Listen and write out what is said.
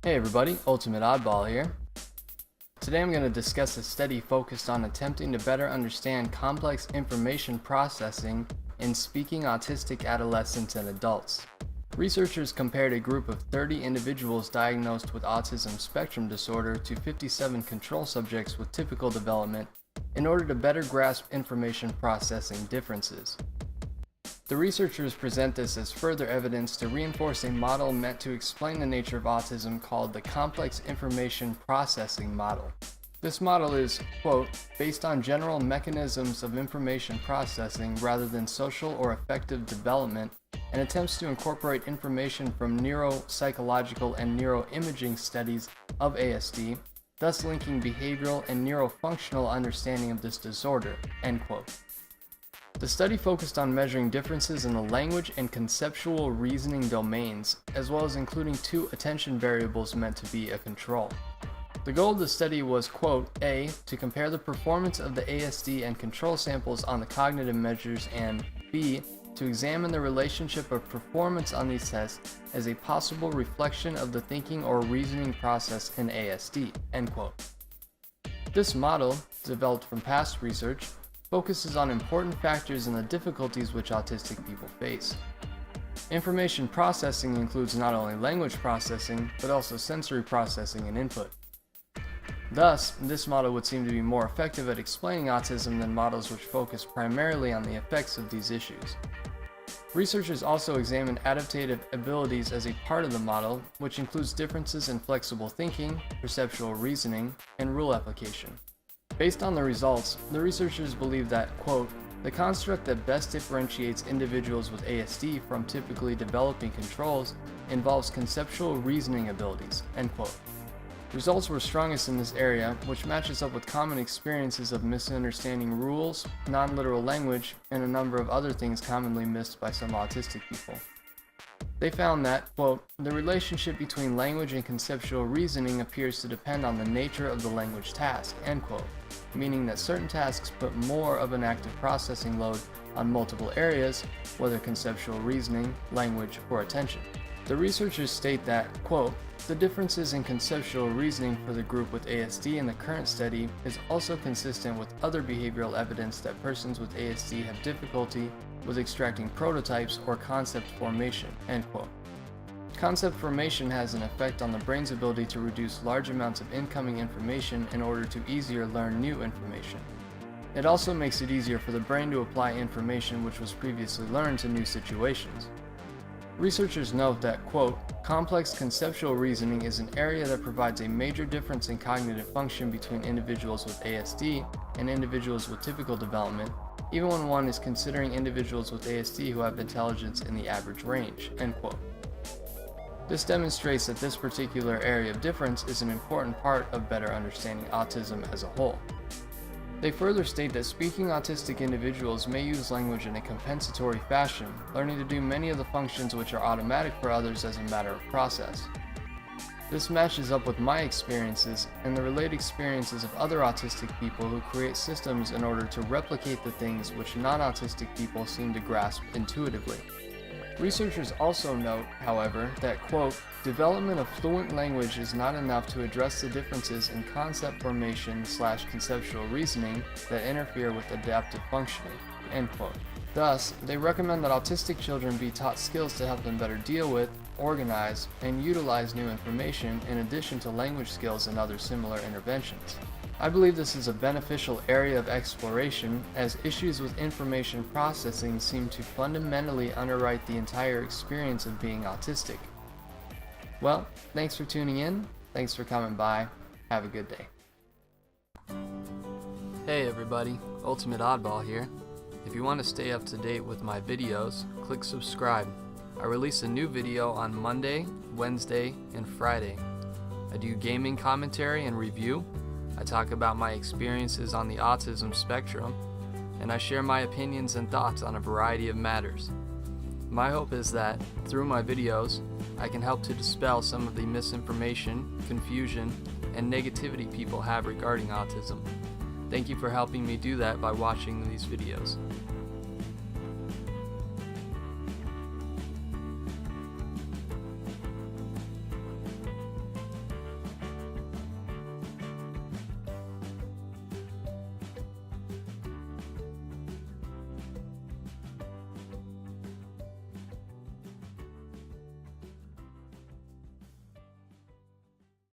Hey everybody, Ultimate Oddball here. Today I'm going to discuss a study focused on attempting to better understand complex information processing in speaking autistic adolescents and adults. Researchers compared a group of 30 individuals diagnosed with autism spectrum disorder to 57 control subjects with typical development in order to better grasp information processing differences. The researchers present this as further evidence to reinforce a model meant to explain the nature of autism called the Complex Information Processing Model. This model is, quote, based on general mechanisms of information processing rather than social or affective development, and attempts to incorporate information from neuropsychological and neuroimaging studies of ASD, thus linking behavioral and neurofunctional understanding of this disorder, end quote. The study focused on measuring differences in the language and conceptual reasoning domains, as well as including two attention variables meant to be a control. The goal of the study was, quote, A, to compare the performance of the ASD and control samples on the cognitive measures, and B, to examine the relationship of performance on these tests as a possible reflection of the thinking or reasoning process in ASD, end quote. This model, developed from past research, focuses on important factors in the difficulties which autistic people face. Information processing includes not only language processing, but also sensory processing and input. Thus, this model would seem to be more effective at explaining autism than models which focus primarily on the effects of these issues. Researchers also examined adaptive abilities as a part of the model, which includes differences in flexible thinking, perceptual reasoning, and rule application. Based on the results, the researchers believe that, quote, the construct that best differentiates individuals with ASD from typically developing controls involves conceptual reasoning abilities, end quote. Results were strongest in this area, which matches up with common experiences of misunderstanding rules, non-literal language, and a number of other things commonly missed by some autistic people. They found that, quote, the relationship between language and conceptual reasoning appears to depend on the nature of the language task, end quote, meaning that certain tasks put more of an active processing load on multiple areas, whether conceptual reasoning, language, or attention. The researchers state that, quote, the differences in conceptual reasoning for the group with ASD in the current study is also consistent with other behavioral evidence that persons with ASD have difficulty with extracting prototypes or concept formation, end quote. Concept formation has an effect on the brain's ability to reduce large amounts of incoming information in order to easier learn new information. It also makes it easier for the brain to apply information which was previously learned to new situations. Researchers note that, quote, complex conceptual reasoning is an area that provides a major difference in cognitive function between individuals with ASD and individuals with typical development, even when one is considering individuals with ASD who have intelligence in the average range, end quote. This demonstrates that this particular area of difference is an important part of better understanding autism as a whole. They further state that speaking autistic individuals may use language in a compensatory fashion, learning to do many of the functions which are automatic for others as a matter of process. This matches up with my experiences and the related experiences of other autistic people who create systems in order to replicate the things which non-autistic people seem to grasp intuitively. Researchers also note, however, that, quote, development of fluent language is not enough to address the differences in concept formation / conceptual reasoning that interfere with adaptive functioning, end quote. Thus, they recommend that autistic children be taught skills to help them better deal with, organize, and utilize new information in addition to language skills and other similar interventions. I believe this is a beneficial area of exploration, as issues with information processing seem to fundamentally underwrite the entire experience of being autistic. Well, thanks for tuning in, thanks for coming by, have a good day. Hey everybody, Ultimate Oddball here. If you want to stay up to date with my videos, click subscribe. I release a new video on Monday, Wednesday, and Friday. I do gaming commentary and review. I talk about my experiences on the autism spectrum, and I share my opinions and thoughts on a variety of matters. My hope is that, through my videos, I can help to dispel some of the misinformation, confusion, and negativity people have regarding autism. Thank you for helping me do that by watching these videos.